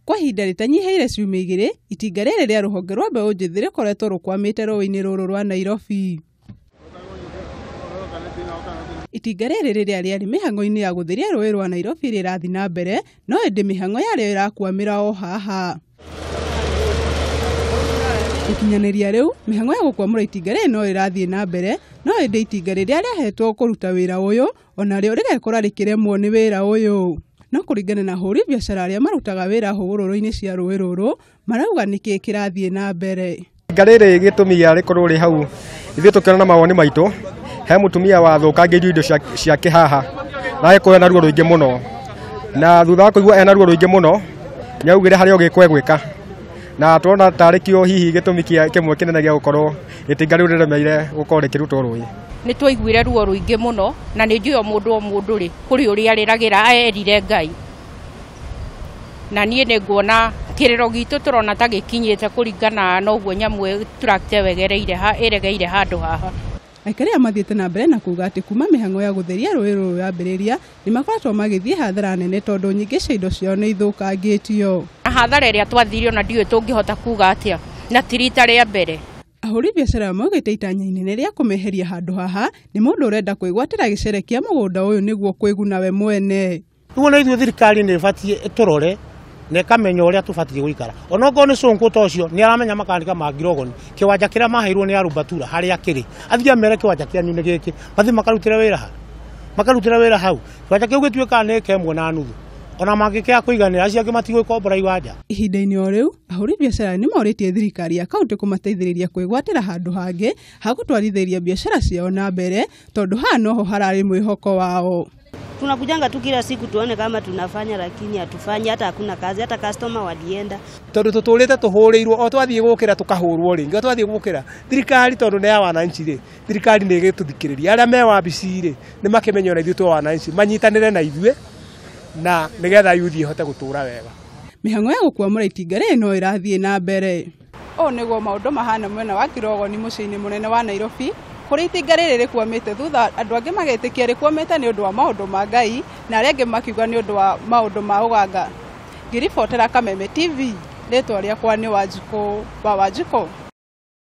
Kwa ihinda rĩtanyiheire ciumia 2, itinga rĩrĩ rĩa rũhonge rwa mbeũ njĩthĩ rĩkoretwo rũkwamĩte rũĩ-inĩ rũrũ rwa Nairobi. Itinga rĩrĩ rĩrĩa rĩarĩ mĩhang'o-inĩ ya gũtheria rũĩ rwa Nairobi rĩrathiĩ na mbere, no ĩndĩ mĩhang'o yarĩo ĩrakwamĩra o haha. Gũkinyanĩria rĩu, mĩhang'o ya gũkwamũra itinga rĩrĩ no ĩrathiĩ na mbere, no ĩndĩ itinga rĩrĩa rĩahetwo kũruta wĩra ũyũ, onarĩo rĩgekora rĩkĩremwo nĩ wĩra ũyũ. No kũringana na ahũri biacara arĩa marutaga wĩra hũgũrũrũ-inĩ cia rũĩ rũrũ, marauga nĩkĩĩ kĩrathiĩ na mbere. Itinga rĩrĩ gĩtũmi gĩa rĩkorwo rĩ hau, ithuĩ tũkĩona na mawoni maitũ, he mũtumia wathũkangĩirio indo ciake haha, na agĩkorwo ena ruo rũingĩ mũno. Na thutha wa kũigua ena ruo rũingĩ mũno, nĩaugire harĩa ũgĩkwo egwĩka. Na tũrona tarĩ kĩo hihi gĩtũmi kĩmwe kĩnene gĩa gũkorwo itinga rĩu rĩremeire gũkorwo rĩkĩrutwo rũĩ. Nĩ twaiguire ruo rũingĩ mũno, na nĩ njũĩ o mũndũ rĩ kũrĩ ũrĩa arĩragĩra aerire Ngai. Na niĩ nĩ nguona kĩrĩro gitũ tũrona ta gĩkinyĩte kũringana na ũguo nyamũ tractor ĩregeire handũ haha. Aikari mathiĩte na mbere na kuuga atĩ kuma mĩhang'o ya gũtheria rũĩ rũrũ yambĩrĩria, nĩ makoretwo magĩthiĩ hathara nene tondũ nyingĩ cia indo ciao nĩ ithũkangĩtio. Hathara ĩrĩa twathirio na ndiũĩ tũngĩhota kuuga atĩa, na ti rita rĩa mbere. Ahũri biacara maugĩte itanya inene rĩa kũmeheria handũ haha nĩ mũndũ ũrenda kwĩgwatĩra gĩcere kĩa mũgũnda ũyũ nĩguo kwĩguna we mwene. Rĩu na ithuĩ thirikari nĩ ĩbatiĩ ĩtũrore na ĩkamenya ũrĩa tũbatiĩ gũikara. Ona okorwo nĩ cũnkũ ta ũcio nĩ aramenya makanika ma Ngirogoni, kĩwanja kĩrĩa maheirwo nĩ Arubatura harĩa kĩrĩ. Athiĩ amere kĩwanja kĩanyu nĩ gĩkĩ, mathiĩ makarutĩre wĩra ha. Makarutĩre wĩra hau. Kĩwanja kĩu gĩtuĩkaga nĩ ĩka 1.5. Ona mangĩkĩa kũiganĩra acio angĩ matigwĩkombora iwanja. Ihinda-inĩ o rĩu, ahũri biacara nĩ morĩtie thirikari ya kaunti kũmateithĩrĩria kwĩgwatĩra handũ hangĩ ha gũtwarithĩria biacara ciao na mbere, tondũ haha noho hararĩ mwĩhoko wao. Tunakujanga tu kila siku tuone kama tunafanya, lakini hatufanyi, hata hakuna kazi, hata customer walienda. Tondu tutũrĩte tũhũrĩirwo o twathiĩ gũkĩra tũkahũrwo rĩngĩ, o twathiĩ gũkĩra thirikari tondu nĩ ya wananchi rĩ, thirikari nĩ ĩgĩtũthikĩrĩria. Arĩa me wabici rĩ nĩ makĩmenya ona ithuĩ twa wananchi manyitanĩre na ithuĩ na nĩgetha yuthi ihote gũtũra wega. Mĩhang'o ya gũkwamũra itinga rĩrĩ no ĩrathiĩ na mbere. O nĩguo maũndũ mahana mwena wa Ngirogoni mũciĩ-inĩ mũnene wa Nairobi, kũrĩ itinga rĩrĩ rĩkwamĩte thutha andũ angĩ magetĩkia rĩkwamĩte nĩ ũndũ wa maũndũ ma Ngai, na arĩa angĩ makiuga nĩ ũndũ wa maũndũ ma ũganga. Ngĩribotera Kameme TV, rĩtwa rĩakwa nĩ Wanjikũ wa Wanjikũ.